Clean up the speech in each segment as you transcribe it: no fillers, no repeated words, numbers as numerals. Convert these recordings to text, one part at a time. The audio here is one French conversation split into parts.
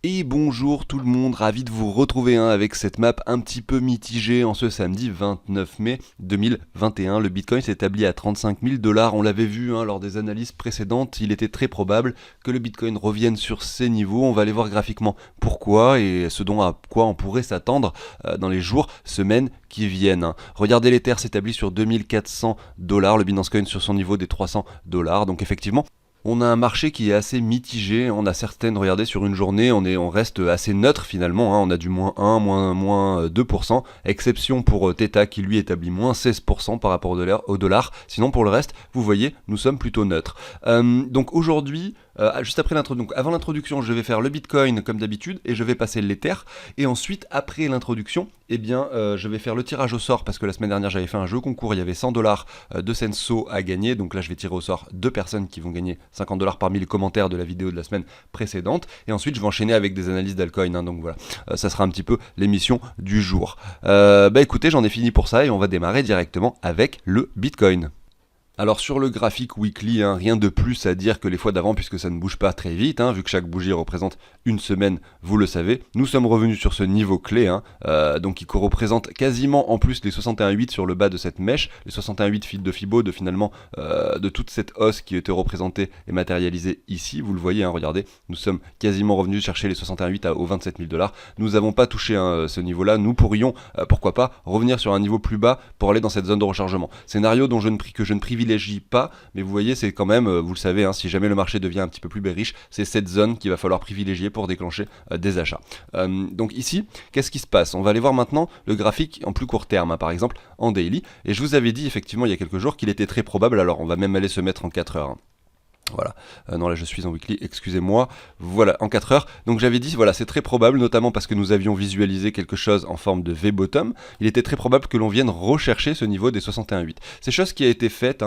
Et bonjour tout le monde, ravi de vous retrouver avec cette map un petit peu mitigée en ce samedi 29 mai 2021. Le Bitcoin s'établit à 35 000 $. On l'avait vu lors des analyses précédentes, il était très probable que le Bitcoin revienne sur ces niveaux. On va aller voir graphiquement pourquoi et ce dont à quoi on pourrait s'attendre dans les jours, semaines qui viennent. Regardez, l'Ether s'établit sur 2400 $, le Binance Coin sur son niveau des 300 $. Donc effectivement, on a un marché qui est assez mitigé, on a certaines, regardez, sur une journée, on reste assez neutre finalement, on a du moins 1, moins 2%, exception pour Theta qui lui établit moins 16% par rapport au dollar, sinon pour le reste, vous voyez, nous sommes plutôt neutres. Donc aujourd'hui, juste après l'introduction, avant l'introduction, je vais faire le Bitcoin comme d'habitude et je vais passer l'Ether, et ensuite, après l'introduction, je vais faire le tirage au sort parce que la semaine dernière j'avais fait un jeu concours, il y avait 100 $ de Senso à gagner, donc là je vais tirer au sort 2 personnes qui vont gagner 50 $ parmi les commentaires de la vidéo de la semaine précédente, et ensuite je vais enchaîner avec des analyses d'altcoin, donc voilà, ça sera un petit peu l'émission du jour. Écoutez, j'en ai fini pour ça et on va démarrer directement avec le Bitcoin. Alors sur le graphique weekly, rien de plus à dire que les fois d'avant puisque ça ne bouge pas très vite, vu que chaque bougie représente une semaine, vous le savez. Nous sommes revenus sur ce niveau clé, donc qui représente quasiment en plus les 61,8 sur le bas de cette mèche, les 61,8 fils de Fibo de toute cette hausse qui était représentée et matérialisée ici, vous le voyez, regardez, nous sommes quasiment revenus chercher les 61,8 aux 27 000 $. Nous n'avons pas touché ce niveau-là, nous pourrions, pourquoi pas, revenir sur un niveau plus bas pour aller dans cette zone de rechargement. Scénario dont que je ne privilégie pas, mais vous voyez, c'est quand même, vous le savez, si jamais le marché devient un petit peu plus bearish, c'est cette zone qu'il va falloir privilégier pour déclencher des achats. Donc ici, qu'est-ce qui se passe? On va aller voir maintenant le graphique en plus court terme, par exemple en daily, et je vous avais dit effectivement il y a quelques jours qu'il était très probable, alors on va même aller se mettre en 4 heures. Voilà, non là je suis en weekly, excusez-moi, voilà, en 4 heures, donc j'avais dit, voilà, c'est très probable, notamment parce que nous avions visualisé quelque chose en forme de V-bottom, il était très probable que l'on vienne rechercher ce niveau des 61,8. C'est chose qui a été faite,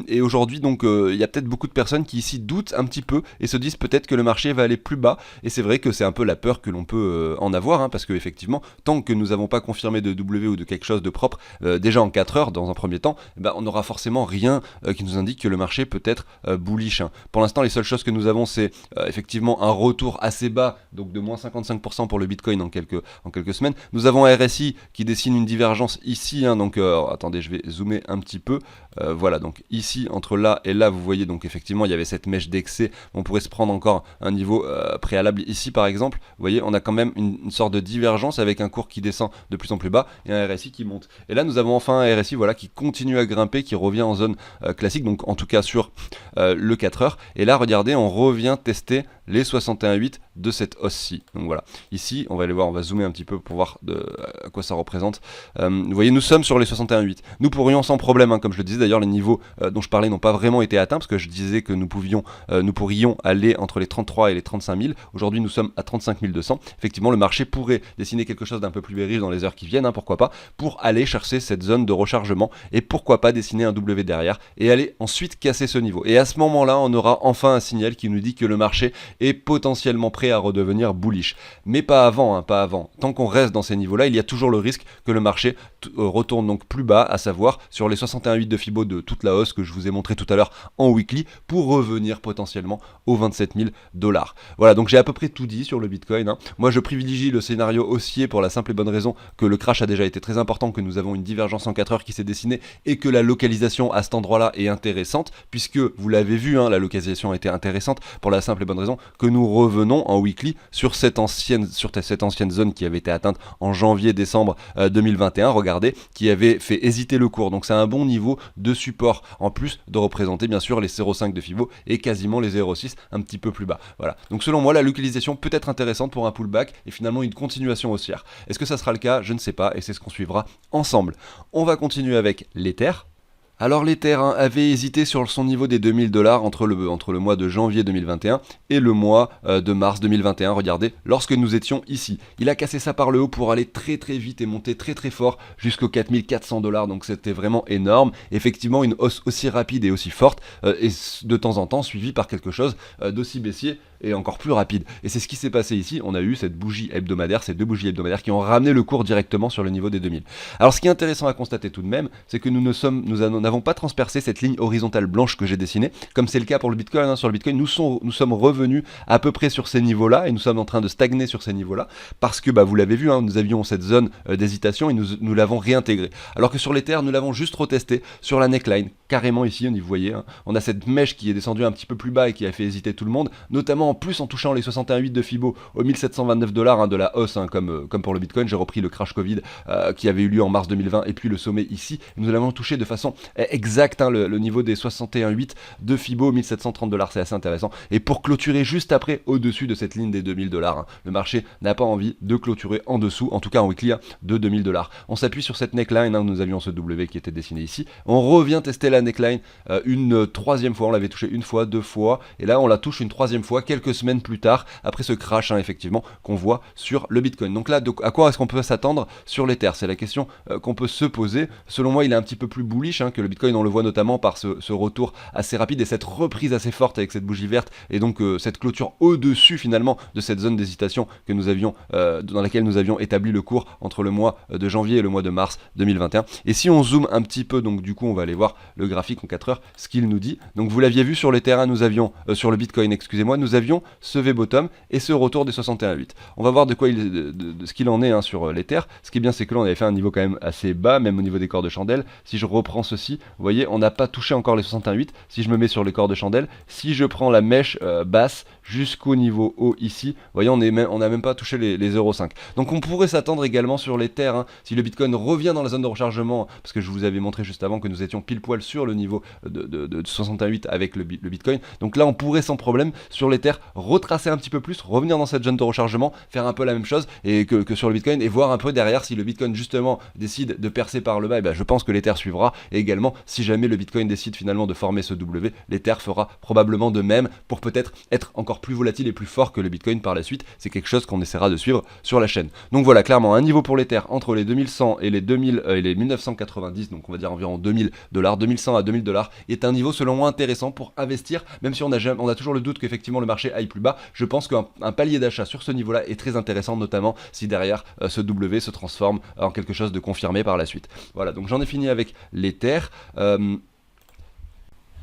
et aujourd'hui, donc, il y a peut-être beaucoup de personnes qui ici doutent un petit peu, et se disent peut-être que le marché va aller plus bas, et c'est vrai que c'est un peu la peur que l'on peut en avoir, parce que effectivement, tant que nous n'avons pas confirmé de W ou de quelque chose de propre, déjà en 4 heures, dans un premier temps, on n'aura forcément rien qui nous indique que le marché peut être bullish. Pour l'instant, les seules choses que nous avons, c'est effectivement un retour assez bas, donc de moins 55% pour le Bitcoin en quelques semaines. Nous avons un RSI qui dessine une divergence ici, donc attendez, je vais zoomer un petit peu. Voilà, donc ici, entre là et là, vous voyez, donc effectivement, il y avait cette mèche d'excès. On pourrait se prendre encore un niveau préalable ici, par exemple. Vous voyez, on a quand même une sorte de divergence avec un cours qui descend de plus en plus bas et un RSI qui monte. Et là, nous avons enfin un RSI, voilà, qui continue à grimper, qui revient en zone classique, donc en tout cas sur le 4 heures, et là regardez, on revient tester les 61,8 de cette hausse-ci. Donc voilà, ici on va aller voir, on va zoomer un petit peu pour voir à quoi ça représente. Vous voyez, nous sommes sur les 61,8. Nous pourrions sans problème, comme je le disais d'ailleurs, les niveaux dont je parlais n'ont pas vraiment été atteints, parce que je disais que nous pourrions aller entre les 33 et les 35 000. Aujourd'hui nous sommes à 35 200. Effectivement, le marché pourrait dessiner quelque chose d'un peu plus bearish dans les heures qui viennent, pourquoi pas, pour aller chercher cette zone de rechargement, et pourquoi pas dessiner un W derrière, et aller ensuite casser ce niveau. Et à ce moment-là, on aura enfin un signal qui nous dit que le marché est potentiellement prêt à redevenir bullish. Mais pas avant, pas avant. Tant qu'on reste dans ces niveaux-là, il y a toujours le risque que le marché retourne donc plus bas, à savoir sur les 61,8 de Fibo de toute la hausse que je vous ai montré tout à l'heure en weekly, pour revenir potentiellement aux 27 000 $. Voilà, donc j'ai à peu près tout dit sur le Bitcoin. Moi, je privilégie le scénario haussier pour la simple et bonne raison que le crash a déjà été très important, que nous avons une divergence en 4 heures qui s'est dessinée, et que la localisation à cet endroit-là est intéressante, puisque vous l'avez vu, la localisation était intéressante pour la simple et bonne raison que nous revenons en weekly sur cette ancienne zone qui avait été atteinte en janvier-décembre 2021, regardez, qui avait fait hésiter le cours. Donc c'est un bon niveau de support, en plus de représenter bien sûr les 0,5 de Fibo et quasiment les 0,6 un petit peu plus bas. Voilà. Donc selon moi, la localisation peut être intéressante pour un pullback et finalement une continuation haussière. Est-ce que ça sera le cas? Je ne sais pas, et c'est ce qu'on suivra ensemble. On va continuer avec l'Ether. Alors l'Ether avait hésité sur son niveau des 2000 $ entre le mois de janvier 2021 et le mois de mars 2021, regardez, lorsque nous étions ici. Il a cassé ça par le haut pour aller très très vite et monter très très fort jusqu'aux 4400 $, donc c'était vraiment énorme. Effectivement, une hausse aussi rapide et aussi forte, et de temps en temps suivie par quelque chose d'aussi baissier, et encore plus rapide. Et c'est ce qui s'est passé ici, on a eu cette bougie hebdomadaire, ces deux bougies hebdomadaires qui ont ramené le cours directement sur le niveau des 2000. Alors ce qui est intéressant à constater tout de même, c'est que nous n'avons pas transpercé cette ligne horizontale blanche que j'ai dessinée, comme c'est le cas pour le Bitcoin. Sur le Bitcoin, nous sommes revenus à peu près sur ces niveaux-là, et nous sommes en train de stagner sur ces niveaux-là, parce que vous l'avez vu, nous avions cette zone d'hésitation, et nous l'avons réintégré. Alors que sur l'Ether, nous l'avons juste retesté sur la neckline, carrément ici, vous voyez, on a cette mèche qui est descendue un petit peu plus bas et qui a fait hésiter tout le monde, notamment en plus en touchant les 61,8 de Fibo aux 1729 $, de la hausse, comme pour le Bitcoin. J'ai repris le crash Covid qui avait eu lieu en mars 2020 et puis le sommet ici. Nous l'avons touché de façon exacte, le niveau des 61,8 de Fibo, 1730 $, c'est assez intéressant. Et pour clôturer juste après, au-dessus de cette ligne des 2000 $, le marché n'a pas envie de clôturer en dessous, en tout cas en weekly, de 2000 $. On s'appuie sur cette neckline, nous avions ce W qui était dessiné ici. On revient tester la neckline une troisième fois, on l'avait touché une fois, deux fois, et là on la touche une troisième fois quelques semaines plus tard, après ce crash effectivement qu'on voit sur le Bitcoin. Donc là, à quoi est-ce qu'on peut s'attendre sur l'Ether? C'est la question qu'on peut se poser. Selon moi, il est un petit peu plus bullish que le Bitcoin, on le voit notamment par ce retour assez rapide et cette reprise assez forte avec cette bougie verte, et donc cette clôture au-dessus finalement de cette zone d'hésitation que nous avions, dans laquelle nous avions établi le cours entre le mois de janvier et le mois de mars 2021. Et si on zoome un petit peu, donc du coup on va aller voir le graphique en 4 heures, ce qu'il nous dit. Donc vous l'aviez vu sur l'Ether, nous avions, sur le Bitcoin, excusez-moi, nous avions ce V-bottom et ce retour des 61,8. On va voir de ce qu'il en est sur l'Ether. Ce qui est bien, c'est que là on avait fait un niveau quand même assez bas, même au niveau des corps de chandelle. Si je reprends ceci, vous voyez, on n'a pas touché encore les 61,8. Si je me mets sur les corps de chandelle, si je prends la mèche basse jusqu'au niveau haut ici, vous voyez, on n'a même pas touché les 0,5. Donc on pourrait s'attendre également sur l'Ether, si le Bitcoin revient dans la zone de rechargement, parce que je vous avais montré juste avant que nous étions pile poil sur le niveau de 61,8 avec le Bitcoin. Donc là on pourrait sans problème sur l'Ether retracer un petit peu plus, revenir dans cette zone de rechargement, faire un peu la même chose et que sur le Bitcoin, et voir un peu derrière si le Bitcoin justement décide de percer par le bas, et je pense que l'Ether suivra. Et également, si jamais le Bitcoin décide finalement de former ce W, l'Ether fera probablement de même pour peut-être être encore plus volatile et plus fort que le Bitcoin par la suite. C'est quelque chose qu'on essaiera de suivre sur la chaîne. Donc voilà, clairement un niveau pour l'Ether entre les 2100 et les 2000 et les 1990, donc on va dire environ 2000 $, 2100 à 2000 $, est un niveau selon moi intéressant pour investir, même si on a toujours le doute qu'effectivement le marché aille plus bas. Je pense qu'un palier d'achat sur ce niveau-là est très intéressant, notamment si derrière ce W se transforme en quelque chose de confirmé par la suite. Voilà, donc j'en ai fini avec l'Ether.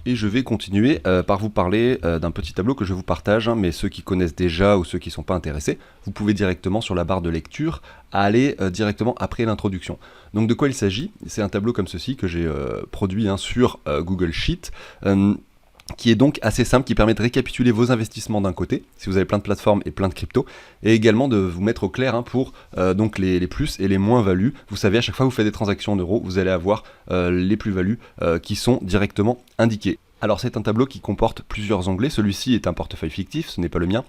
Et je vais continuer par vous parler d'un petit tableau que je vous partage, mais ceux qui connaissent déjà ou ceux qui ne sont pas intéressés, vous pouvez directement sur la barre de lecture aller directement après l'introduction. Donc de quoi il s'agit? C'est un tableau comme ceci que j'ai produit sur Google Sheet, qui est donc assez simple, qui permet de récapituler vos investissements d'un côté, si vous avez plein de plateformes et plein de cryptos, et également de vous mettre au clair pour donc les plus et les moins-values. Vous savez, à chaque fois que vous faites des transactions en euros, vous allez avoir les plus-values qui sont directement indiquées. Alors c'est un tableau qui comporte plusieurs onglets, celui-ci est un portefeuille fictif, ce n'est pas le mien.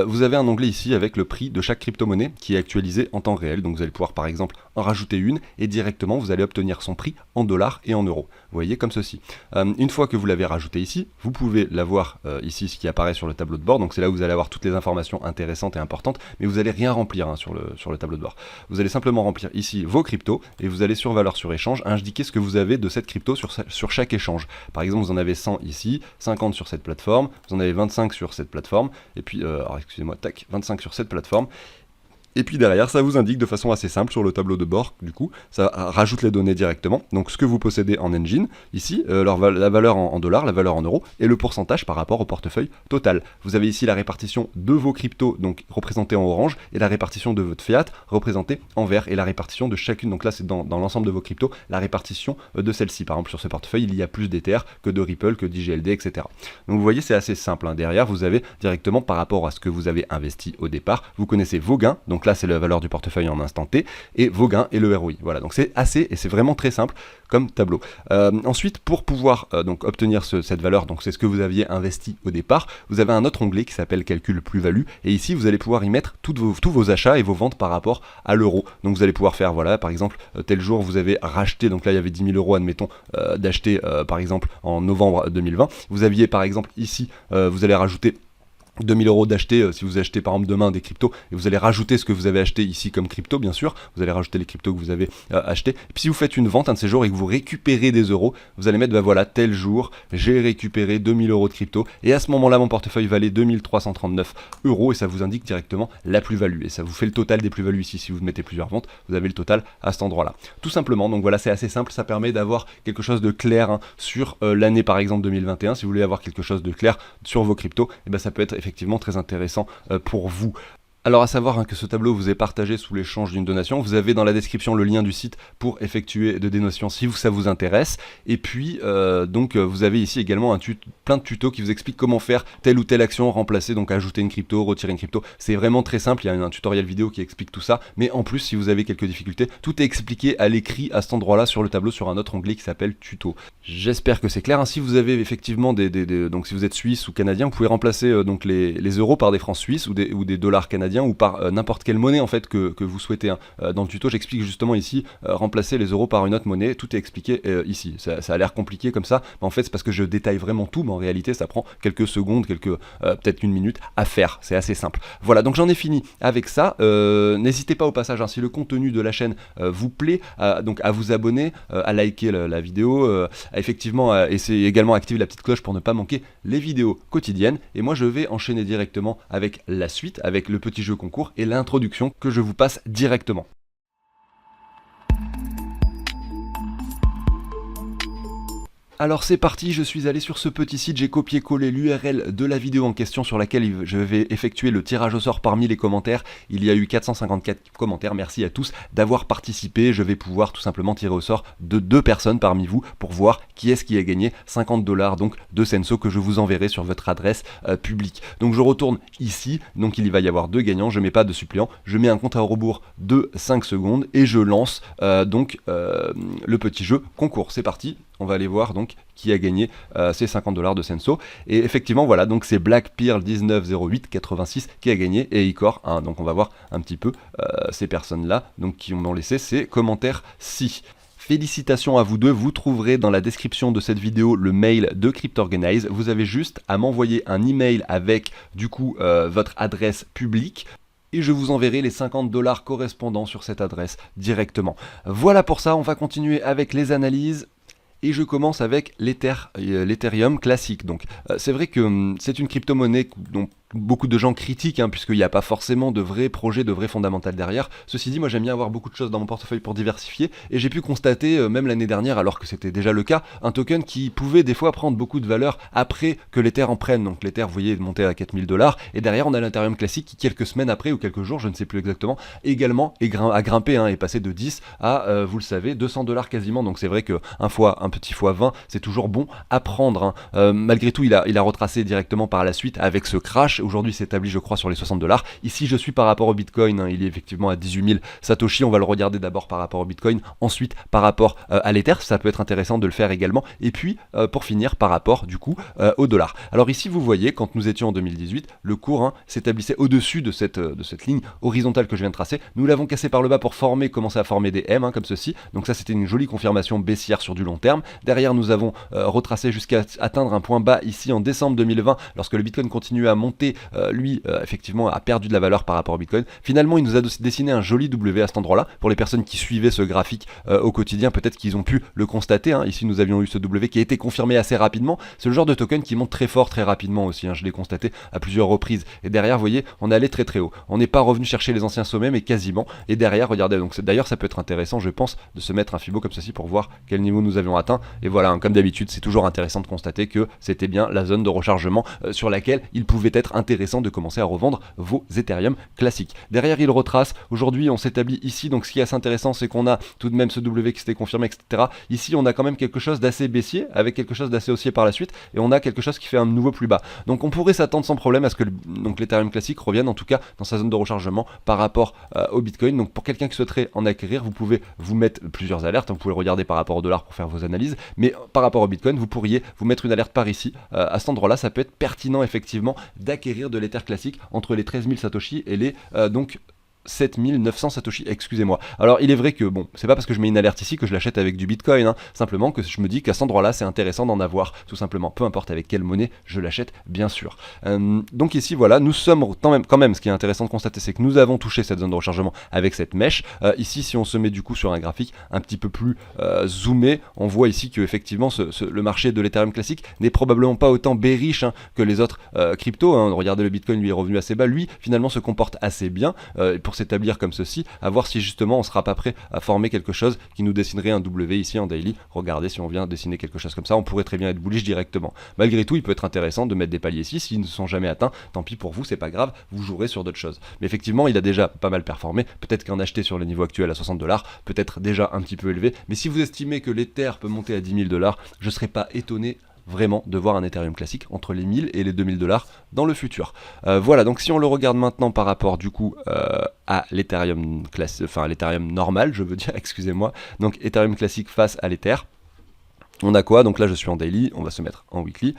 Vous avez un onglet ici avec le prix de chaque crypto-monnaie qui est actualisé en temps réel, donc vous allez pouvoir par exemple en rajouter une et directement vous allez obtenir son prix en dollars et en euros. Vous voyez, comme ceci. Une fois que vous l'avez rajouté ici, vous pouvez l'avoir ici, ce qui apparaît sur le tableau de bord, donc c'est là où vous allez avoir toutes les informations intéressantes et importantes, mais vous n'allez rien remplir sur le tableau de bord. Vous allez simplement remplir ici vos cryptos et vous allez sur valeur sur échange indiquer ce que vous avez de cette crypto sur chaque échange. Par exemple, vous en avez 100 ici, 50 sur cette plateforme, vous en avez 25 sur cette plateforme, et puis, alors excusez-moi, tac, 25 sur cette plateforme. Et puis derrière, ça vous indique de façon assez simple sur le tableau de bord, du coup, ça rajoute les données directement. Donc ce que vous possédez en engine, ici, la valeur en dollars, la valeur en euros, et le pourcentage par rapport au portefeuille total. Vous avez ici la répartition de vos cryptos, donc représentée en orange, et la répartition de votre fiat, représentée en vert, et la répartition de chacune. Donc là, c'est dans l'ensemble de vos cryptos, la répartition de celle-ci. Par exemple, sur ce portefeuille, il y a plus d'Ether que de Ripple, que d'IGLD, etc. Donc vous voyez, c'est assez simple. Derrière, vous avez directement par rapport à ce que vous avez investi au départ, vous connaissez vos gains, donc là c'est la valeur du portefeuille en instant T, et vos gains et le ROI. Voilà, donc c'est vraiment très simple comme tableau. Ensuite, pour pouvoir donc obtenir cette valeur, donc c'est ce que vous aviez investi au départ, vous avez un autre onglet qui s'appelle calcul plus-value, et ici vous allez pouvoir y mettre tous vos achats et vos ventes par rapport à l'euro. Donc vous allez pouvoir faire, voilà, par exemple, tel jour vous avez racheté, donc là il y avait 10 000 euros, admettons, d'acheter par exemple en novembre 2020, vous aviez par exemple ici, vous allez rajouter 2000 euros d'acheter, si vous achetez par exemple demain des cryptos, et vous allez rajouter ce que vous avez acheté ici comme crypto, bien sûr, vous allez rajouter les cryptos que vous avez achetés. Et puis si vous faites une vente un de ces jours et que vous récupérez des euros, vous allez mettre, bah voilà, tel jour, j'ai récupéré 2000 euros de crypto, et à ce moment-là, mon portefeuille valait 2339 euros, et ça vous indique directement la plus-value, et ça vous fait le total des plus-values ici. Si vous mettez plusieurs ventes, vous avez le total à cet endroit-là. Tout simplement, donc voilà, c'est assez simple, ça permet d'avoir quelque chose de clair hein, sur l'année par exemple 2021. Si vous voulez avoir quelque chose de clair sur vos cryptos, et ben ça peut être effectivement très intéressant pour vous. Alors à savoir hein, que ce tableau vous est partagé sous l'échange d'une donation, vous avez dans la description le lien du site pour effectuer de donations si ça vous intéresse, et puis vous avez ici également plein de tutos qui vous expliquent comment faire telle ou telle action, remplacer, donc ajouter une crypto, retirer une crypto, c'est vraiment très simple, il y a un tutoriel vidéo qui explique tout ça, mais en plus si vous avez quelques difficultés, tout est expliqué à l'écrit à cet endroit là sur le tableau sur un autre onglet qui s'appelle tuto. J'espère que c'est clair, hein. Si vous avez effectivement donc si vous êtes suisse ou canadien, vous pouvez remplacer donc les euros par des francs suisses ou des dollars canadiens ou par n'importe quelle monnaie en fait que vous souhaitez hein. Dans le tuto j'explique justement ici remplacer les euros par une autre monnaie, tout est expliqué ici, ça a l'air compliqué comme ça, mais en fait c'est parce que je détaille vraiment tout, mais en réalité ça prend quelques secondes, peut-être une minute à faire, c'est assez simple. Voilà, donc j'en ai fini avec ça, n'hésitez pas au passage hein, si le contenu de la chaîne vous plaît, donc à vous abonner, à liker la vidéo, effectivement essayer également activer la petite cloche pour ne pas manquer les vidéos quotidiennes, et moi je vais enchaîner directement avec la suite, avec le petit jeu concours et l'introduction que je vous passe directement. Alors c'est parti, je suis allé sur ce petit site, j'ai copié-collé l'URL de la vidéo en question sur laquelle je vais effectuer le tirage au sort parmi les commentaires. Il y a eu 454 commentaires, merci à tous d'avoir participé. Je vais pouvoir tout simplement tirer au sort de 2 personnes parmi vous pour voir qui est-ce qui a gagné 50 $ donc de Censo que je vous enverrai sur votre adresse publique. Donc je retourne ici, donc il va y avoir 2 gagnants, je mets pas de suppléant, je mets un compte à rebours de 5 secondes et je lance le petit jeu concours. C'est parti. On va aller voir donc qui a gagné ces 50 $ de Censo. Et effectivement, voilà, donc c'est Blackpearl 190886 qui a gagné et Icor 1. Donc on va voir un petit peu ces personnes-là donc qui m'ont laissé ces commentaires-ci. Félicitations à vous deux, vous trouverez dans la description de cette vidéo le mail de Cryptorganize. Vous avez juste à m'envoyer un email avec du coup votre adresse publique. Et je vous enverrai les 50 $ correspondants sur cette adresse directement. Voilà pour ça, on va continuer avec les analyses. Et je commence avec l'Ethereum classique. Donc c'est vrai que c'est une crypto-monnaie dont beaucoup de gens critiquent, hein, puisqu'il n'y a pas forcément de vrais projets, de vrais fondamentaux derrière. Ceci dit, moi j'aime bien avoir beaucoup de choses dans mon portefeuille pour diversifier, et j'ai pu constater, même l'année dernière, alors que c'était déjà le cas, un token qui pouvait des fois prendre beaucoup de valeur après que l'Ether en prenne. Donc l'Ether, vous voyez, montait à 4000 $, et derrière on a l'Ethereum classique qui, quelques semaines après, ou quelques jours, je ne sais plus exactement, également a grimpé, hein, est passé de 10 à, vous le savez, 200 $ quasiment. Donc c'est vrai qu'un petit fois 20, c'est toujours bon à prendre, hein. Malgré tout, il a retracé directement par la suite avec ce crash. Aujourd'hui, s'établit, je crois, sur les 60 $. Ici, je suis par rapport au Bitcoin, hein, il est effectivement à 18 000 Satoshi. On va le regarder d'abord par rapport au Bitcoin, ensuite par rapport à l'Ether. Ça peut être intéressant de le faire également. Et puis, pour finir, par rapport, du coup, au dollar. Alors ici, vous voyez, quand nous étions en 2018, le cours hein, s'établissait au-dessus de cette ligne horizontale que je viens de tracer. Nous l'avons cassé par le bas pour commencer à former des M, hein, comme ceci. Donc ça, c'était une jolie confirmation baissière sur du long terme. Derrière, nous avons retracé jusqu'à atteindre un point bas ici en décembre 2020, lorsque le Bitcoin continue à monter, effectivement a perdu de la valeur par rapport au Bitcoin. Finalement, il nous a dessiné un joli W à cet endroit-là. Pour les personnes qui suivaient ce graphique au quotidien, peut-être qu'ils ont pu le constater, hein. Ici, nous avions eu ce W qui a été confirmé assez rapidement. C'est le genre de token qui monte très fort, très rapidement aussi, hein. Je l'ai constaté à plusieurs reprises. Et derrière, vous voyez, on est allé très très haut. On n'est pas revenu chercher les anciens sommets, mais quasiment. Et derrière, regardez, donc d'ailleurs, ça peut être intéressant, je pense, de se mettre un Fibo comme ceci pour voir quel niveau nous avions atteint. Et voilà, hein, comme d'habitude, c'est toujours intéressant de constater que c'était bien la zone de rechargement sur laquelle il pouvait être intéressant de commencer à revendre vos Ethereum classiques. Derrière, il retrace. Aujourd'hui, on s'établit ici. Donc, ce qui est assez intéressant, c'est qu'on a tout de même ce W qui s'était confirmé, etc. Ici, on a quand même quelque chose d'assez baissier, avec quelque chose d'assez haussier par la suite, et on a quelque chose qui fait un nouveau plus bas. Donc, on pourrait s'attendre sans problème à ce que l'Ethereum classique revienne, en tout cas, dans sa zone de rechargement par rapport au Bitcoin. Donc, pour quelqu'un qui souhaiterait en acquérir, vous pouvez vous mettre plusieurs alertes. Vous pouvez regarder par rapport au dollar pour faire vos analyses, mais par rapport au Bitcoin, vous pourriez vous mettre une alerte par ici. À cet endroit-là, ça peut être pertinent, effectivement, d'acquérir de l'Ether classique entre les 13 000 Satoshi et les 7900 Satoshi, excusez-moi. Alors il est vrai que bon, c'est pas parce que je mets une alerte ici que je l'achète avec du Bitcoin, hein. Simplement que je me dis qu'à cet endroit-là c'est intéressant d'en avoir, tout simplement, peu importe avec quelle monnaie je l'achète, bien sûr. Donc ici voilà, nous sommes quand même, ce qui est intéressant de constater, c'est que nous avons touché cette zone de rechargement avec cette mèche. Ici, si on se met du coup sur un graphique un petit peu plus zoomé, on voit ici que effectivement le marché de l'Ethereum classique n'est probablement pas autant bearish que les autres cryptos, hein. Regardez, le Bitcoin lui est revenu assez bas, lui finalement se comporte assez bien pour s'établir comme ceci, à voir si justement on sera pas prêt à former quelque chose qui nous dessinerait un W ici en daily. Regardez, si on vient dessiner quelque chose comme ça, on pourrait très bien être bullish directement. Malgré tout, il peut être intéressant de mettre des paliers ici, s'ils ne sont jamais atteints, tant pis pour vous, c'est pas grave, vous jouerez sur d'autres choses. Mais effectivement, il a déjà pas mal performé, peut-être qu'en acheter sur les niveaux actuels à 60$, peut-être déjà un petit peu élevé, mais si vous estimez que l'Ether peut monter à 10 000$, je serais pas étonné vraiment de voir un Ethereum classique entre les 1000 et les 2000$ dans le futur. Voilà, donc si on le regarde maintenant par rapport du coup à l'Ethereum classique, enfin l'Ethereum normal, je veux dire, excusez-moi, donc Ethereum classique face à l'Ether. On a quoi? Donc là je suis en daily, on va se mettre en weekly.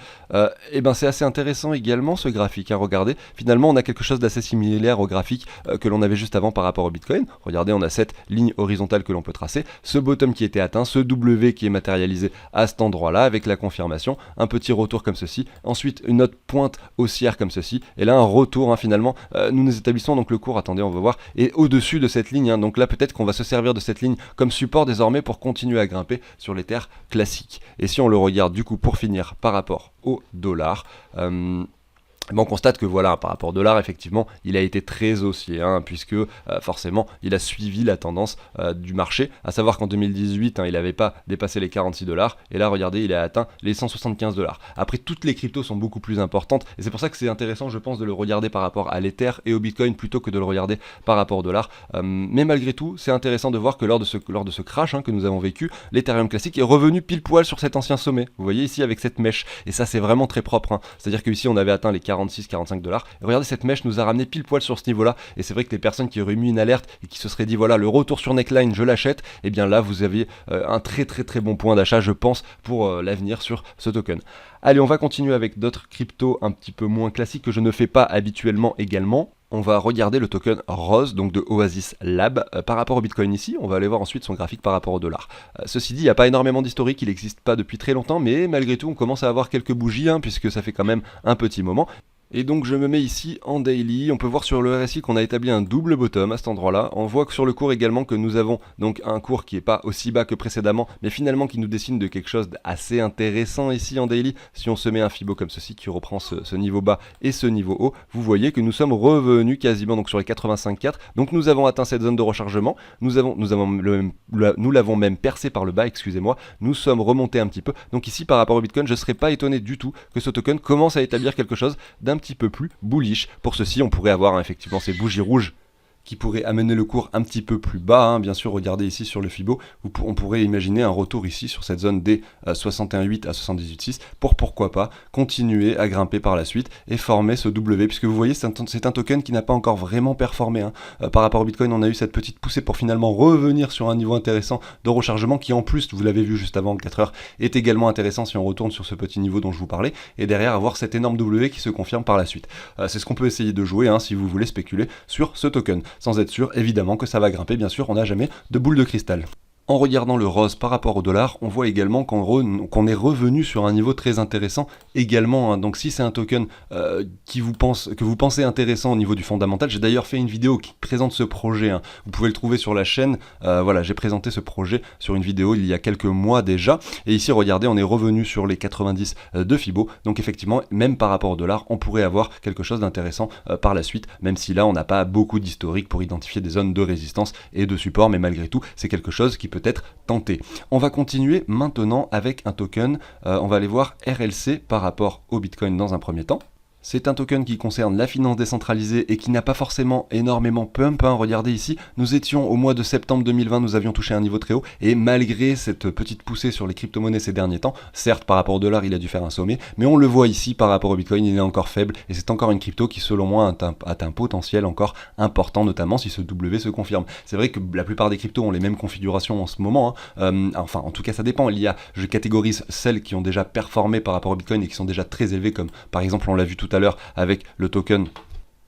Et ben c'est assez intéressant également ce graphique, hein. Regardez, finalement on a quelque chose d'assez similaire au graphique que l'on avait juste avant par rapport au Bitcoin. Regardez, on a cette ligne horizontale que l'on peut tracer, ce bottom qui était atteint, ce W qui est matérialisé à cet endroit-là avec la confirmation, un petit retour comme ceci, ensuite une autre pointe haussière comme ceci, et là un retour, hein, finalement. Nous nous établissons donc le cours, attendez on va voir, et au-dessus de cette ligne, hein. Donc là peut-être qu'on va se servir de cette ligne comme support désormais pour continuer à grimper sur l'Ether classique. Et si on le regarde du coup pour finir par rapport au dollar, on constate que voilà, par rapport au dollar, effectivement, il a été très haussier, hein, puisque forcément, il a suivi la tendance du marché, à savoir qu'en 2018, hein, il n'avait pas dépassé les 46$, et là, regardez, il a atteint les 175$. Après, toutes les cryptos sont beaucoup plus importantes, et c'est pour ça que c'est intéressant, je pense, de le regarder par rapport à l'Ether et au Bitcoin, plutôt que de le regarder par rapport au dollar. Mais malgré tout, c'est intéressant de voir que lors de ce crash, hein, que nous avons vécu, l'Ethereum classique est revenu pile poil sur cet ancien sommet. Vous voyez ici, avec cette mèche, et ça, c'est vraiment très propre, hein. C'est-à-dire qu'ici, on avait atteint les 46-45$. Et regardez, cette mèche nous a ramené pile poil sur ce niveau-là. Et c'est vrai que les personnes qui auraient mis une alerte et qui se seraient dit voilà, le retour sur neckline, je l'achète, et bien là, vous aviez un très bon point d'achat, je pense, pour l'avenir sur ce token. Allez, on va continuer avec d'autres cryptos un petit peu moins classiques que je ne fais pas habituellement également. On va regarder le token Rose, donc de Oasis Lab, par rapport au Bitcoin ici. On va aller voir ensuite son graphique par rapport au dollar. Ceci dit, il n'y a pas énormément d'historique, il n'existe pas depuis très longtemps, mais malgré tout, on commence à avoir quelques bougies, hein, puisque ça fait quand même un petit moment. Et donc je me mets ici en daily, on peut voir sur le RSI qu'on a établi un double bottom à cet endroit-là. On voit que sur le cours également que nous avons donc un cours qui n'est pas aussi bas que précédemment, mais finalement qui nous dessine de quelque chose d'assez intéressant ici en daily. Si on se met un Fibo comme ceci qui reprend ce niveau bas et ce niveau haut, vous voyez que nous sommes revenus quasiment donc sur les 85,4. Donc nous avons atteint cette zone de rechargement, nous l'avons même percé par le bas, excusez-moi, nous sommes remontés un petit peu. Donc ici par rapport au Bitcoin, je ne serais pas étonné du tout que ce token commence à établir quelque chose d'un petit peu plus bullish. Pour ceci, on pourrait avoir, hein, effectivement ces bougies rouges qui pourrait amener le cours un petit peu plus bas, hein. Bien sûr, regardez ici sur le Fibo, on pourrait imaginer un retour ici sur cette zone des 61,8 à 78,6 pour pourquoi pas continuer à grimper par la suite et former ce W, puisque vous voyez c'est un token qui n'a pas encore vraiment performé, hein. Par rapport au Bitcoin, on a eu cette petite poussée pour finalement revenir sur un niveau intéressant de rechargement qui en plus, vous l'avez vu juste avant 4 heures, est également intéressant si on retourne sur ce petit niveau dont je vous parlais, et derrière avoir cet énorme W qui se confirme par la suite. C'est ce qu'on peut essayer de jouer, hein, si vous voulez spéculer sur ce token, sans être sûr évidemment que ça va grimper, bien sûr, on n'a jamais de boule de cristal. En regardant le rose par rapport au dollar, on voit également qu'on est revenu sur un niveau très intéressant également, hein. Donc si c'est un token que vous pensez intéressant au niveau du fondamental, j'ai d'ailleurs fait une vidéo qui présente ce projet, hein. Vous pouvez le trouver sur la chaîne, voilà, j'ai présenté ce projet sur une vidéo il y a quelques mois déjà, et ici regardez, on est revenu sur les 90 de Fibo, donc effectivement, même par rapport au dollar, on pourrait avoir quelque chose d'intéressant par la suite, même si là on n'a pas beaucoup d'historique pour identifier des zones de résistance et de support, mais malgré tout, c'est quelque chose qui peut être tenté. On va continuer maintenant avec un token, on va aller voir RLC par rapport au Bitcoin dans un premier temps. C'est un token qui concerne la finance décentralisée et qui n'a pas forcément énormément pump, hein. Regardez ici, nous étions au mois de septembre 2020, nous avions touché un niveau très haut, et malgré cette petite poussée sur les crypto-monnaies ces derniers temps, certes par rapport au dollar il a dû faire un sommet, mais on le voit ici par rapport au Bitcoin, il est encore faible, et c'est encore une crypto qui selon moi a un potentiel encore important, notamment si ce W se confirme. C'est vrai que la plupart des cryptos ont les mêmes configurations en ce moment, hein. Enfin en tout cas ça dépend, je catégorise celles qui ont déjà performé par rapport au Bitcoin et qui sont déjà très élevées, comme par exemple on l'a vu tout à l'heure avec le token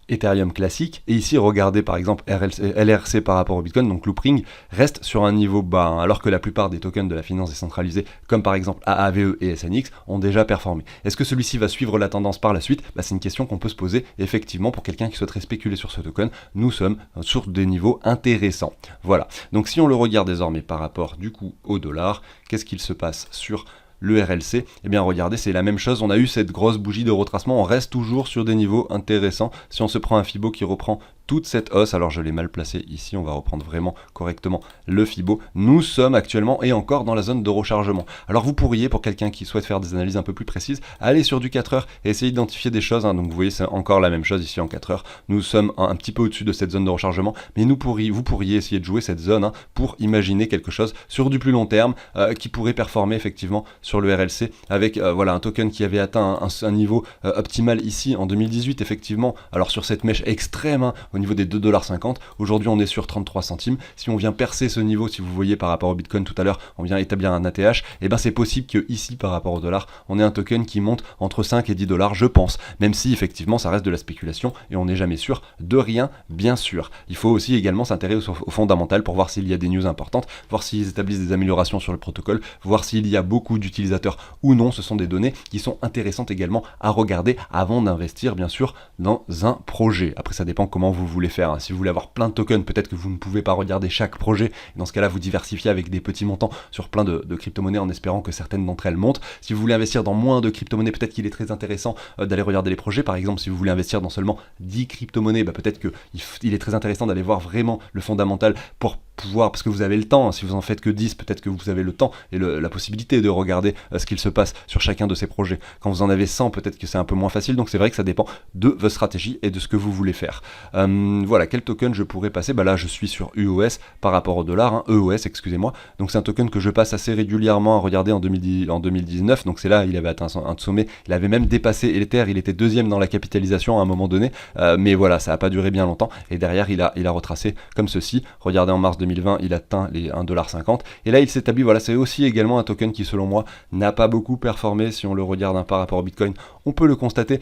Ethereum classique, et ici regardez par exemple LRC par rapport au Bitcoin, donc Loopring reste sur un niveau bas, hein, alors que la plupart des tokens de la finance décentralisée, comme par exemple AAVE et SNX, ont déjà performé. Est-ce que celui-ci va suivre la tendance par la suite? C'est une question qu'on peut se poser effectivement pour quelqu'un qui souhaiterait spéculer sur ce token. Nous sommes sur des niveaux intéressants. Voilà, donc si on le regarde désormais par rapport du coup au dollar, qu'est-ce qu'il se passe sur le RLC, eh bien regardez, c'est la même chose, on a eu cette grosse bougie de retracement, on reste toujours sur des niveaux intéressants. Si on se prend un Fibo qui reprend toute cette hausse, alors je l'ai mal placé ici, on va reprendre vraiment correctement le Fibo, nous sommes actuellement et encore dans la zone de rechargement. Alors vous pourriez, pour quelqu'un qui souhaite faire des analyses un peu plus précises, aller sur du 4 heures et essayer d'identifier des choses, hein. Donc vous voyez, c'est encore la même chose ici en 4 heures, nous sommes un petit peu au-dessus de cette zone de rechargement, mais vous pourriez essayer de jouer cette zone, hein, pour imaginer quelque chose sur du plus long terme, qui pourrait performer effectivement sur le RLC, avec voilà, un token qui avait atteint un niveau optimal ici en 2018 effectivement, alors sur cette mèche extrême, hein, au niveau des 2,50$, aujourd'hui on est sur 33 centimes, si on vient percer ce niveau, si vous voyez par rapport au Bitcoin tout à l'heure, on vient établir un ATH, et ben c'est possible que ici par rapport au dollar, on ait un token qui monte entre 5 et 10$, je pense, même si effectivement ça reste de la spéculation, et on n'est jamais sûr de rien, bien sûr. Il faut aussi également s'intéresser au fondamental pour voir s'il y a des news importantes, voir s'ils établissent des améliorations sur le protocole, voir s'il y a beaucoup d'utilisateurs ou non. Ce sont des données qui sont intéressantes également à regarder avant d'investir bien sûr dans un projet. Après ça dépend comment vous voulez faire, hein. Si vous voulez avoir plein de tokens, peut-être que vous ne pouvez pas regarder chaque projet, dans ce cas là vous diversifiez avec des petits montants sur plein de crypto-monnaies en espérant que certaines d'entre elles montent. Si vous voulez investir dans moins de crypto-monnaies, peut-être qu'il est très intéressant d'aller regarder les projets. Par exemple, si vous voulez investir dans seulement 10 crypto-monnaies, peut-être qu'il est très intéressant d'aller voir vraiment le fondamental pour pouvoir, parce que vous avez le temps, hein. Si vous en faites que 10, peut-être que vous avez le temps et la possibilité de regarder ce qu'il se passe sur chacun de ces projets. Quand vous en avez 100, peut-être que c'est un peu moins facile, donc c'est vrai que ça dépend de votre stratégie et de ce que vous voulez faire. Voilà, quel token je pourrais passer? Là je suis sur UOS par rapport au dollar, hein, EOS excusez-moi, donc c'est un token que je passe assez régulièrement à regarder en 2019, donc c'est là il avait atteint un sommet, il avait même dépassé Ether, il était deuxième dans la capitalisation à un moment donné, mais voilà, ça n'a pas duré bien longtemps, et derrière il a retracé comme ceci. Regardez, en mars 2020 il atteint les 1,50$, et là il s'établit, voilà, c'est aussi également un token qui selon moi n'a pas beaucoup performé. Si on le regarde, hein, par rapport au Bitcoin, on peut le constater,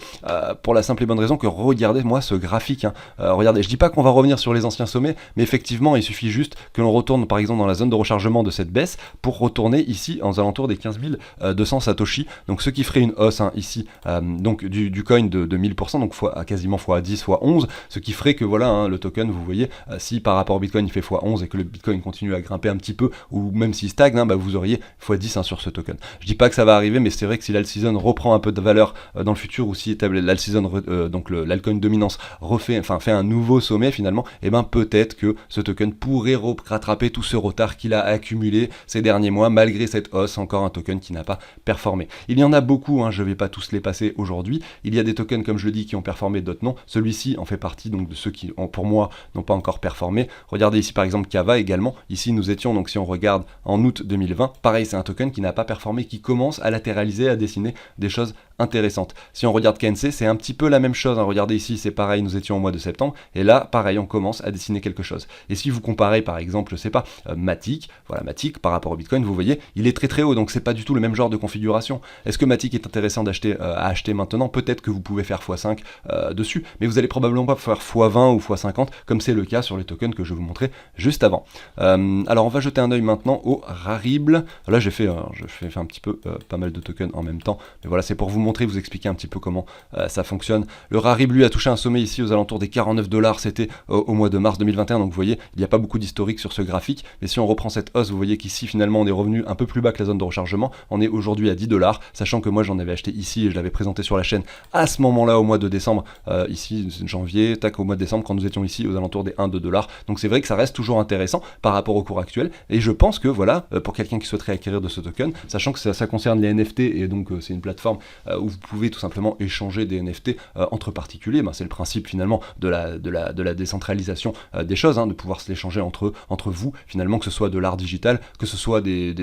pour la simple et bonne raison que regardez moi ce graphique, hein. Regardez, je dis pas qu'on va revenir sur les anciens sommets, mais effectivement il suffit juste que l'on retourne par exemple dans la zone de rechargement de cette baisse pour retourner ici aux alentours des 15 200 Satoshi, donc ce qui ferait une hausse, hein, ici, donc du coin de 1000%, donc quasiment x10, x11, ce qui ferait que voilà, hein, le token, vous voyez, si par rapport au Bitcoin il fait x11 et que le Bitcoin continue à grimper un petit peu, ou même s'il stagne, hein, vous auriez x10, hein, sur ce token. Je dis pas que ça va arriver, mais c'est vrai que si l'alt-season reprend un peu de valeur dans le futur, ou si l'alt-season, donc l'altcoin dominance fait un nouveau sommet finalement, et peut-être que ce token pourrait rattraper tout ce retard qu'il a accumulé ces derniers mois, malgré cette hausse. Encore un token qui n'a pas performé. Il y en a beaucoup, hein, je ne vais pas tous les passer aujourd'hui. Il y a des tokens, comme je le dis, qui ont performé, d'autres non. Celui-ci en fait partie donc de ceux qui, pour moi, n'ont pas encore performé. Regardez ici par exemple Kava également. Ici nous étions, donc si on regarde en août 2020, pareil, c'est un token qui n'a pas performé, qui commence à latéraliser, à dessiner des choses intéressantes. Si on regarde KNC, c'est un petit peu la même chose, hein. Regardez ici, c'est pareil, nous étions au mois de septembre, et là, pareil, on commence à dessiner quelque chose. Et si vous comparez par exemple, je sais pas, Matic, voilà, Matic par rapport au Bitcoin, vous voyez, il est très très haut, donc c'est pas du tout le même genre de configuration. Est-ce que Matic est intéressant à acheter maintenant? Peut-être que vous pouvez faire x5 dessus, mais vous allez probablement pas faire x20 ou x50, comme c'est le cas sur les tokens que je vous montrais juste avant. Alors on va jeter un œil maintenant au Rarible. Là je fais un petit peu pas mal de tokens en même temps, mais voilà, c'est pour vous montrer, vous expliquer un petit peu comment ça fonctionne. Le Rarible lui a touché un sommet ici aux alentours des 49$, c'était au mois de mars 2021, donc vous voyez, il n'y a pas beaucoup d'historique sur ce graphique, mais si on reprend cette hausse, vous voyez qu'ici finalement on est revenu un peu plus bas que la zone de rechargement, on est aujourd'hui à 10$, sachant que moi j'en avais acheté ici et je l'avais présenté sur la chaîne à ce moment-là au mois de décembre, ici janvier, au mois de décembre, quand nous étions ici aux alentours des 1-2$, donc c'est vrai que ça reste toujours intéressant par rapport au cours actuel, et je pense que voilà, pour quelqu'un qui souhaiterait acquérir de ce token, sachant que ça concerne les NFT, et donc c'est une plateforme où vous pouvez tout simplement échanger des NFT entre particuliers, c'est le principe finalement de la décentralisation des choses, hein, de pouvoir se l'échanger entre vous, finalement, que ce soit de l'art digital, que ce soit des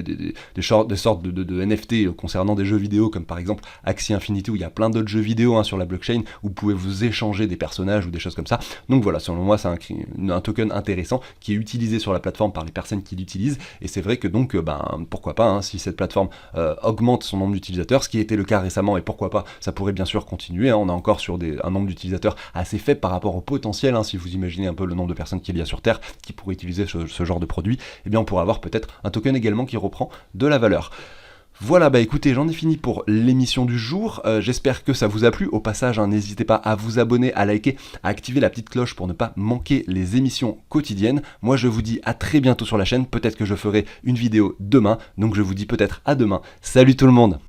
sortes de NFT concernant des jeux vidéo, comme par exemple Axie Infinity, où il y a plein d'autres jeux vidéo, hein, sur la blockchain, où vous pouvez vous échanger des personnages ou des choses comme ça. Donc voilà, selon moi, c'est un token intéressant qui est utilisé sur la plateforme par les personnes qui l'utilisent, et c'est vrai que donc, pourquoi pas, hein, si cette plateforme augmente son nombre d'utilisateurs, ce qui était le cas récemment et pourquoi pas, ça pourrait bien sûr continuer, hein. On est encore sur un nombre d'utilisateurs assez faible par rapport au potentiel, hein. Si vous imaginez un peu le nombre de personnes qu'il y a sur Terre qui pourraient utiliser ce genre de produit, eh bien on pourrait avoir peut-être un token également qui reprend de la valeur. Voilà, bah écoutez, j'en ai fini pour l'émission du jour, j'espère que ça vous a plu. Au passage, hein, n'hésitez pas à vous abonner, à liker, à activer la petite cloche pour ne pas manquer les émissions quotidiennes. Moi je vous dis à très bientôt sur la chaîne, peut-être que je ferai une vidéo demain, donc je vous dis peut-être à demain. Salut tout le monde!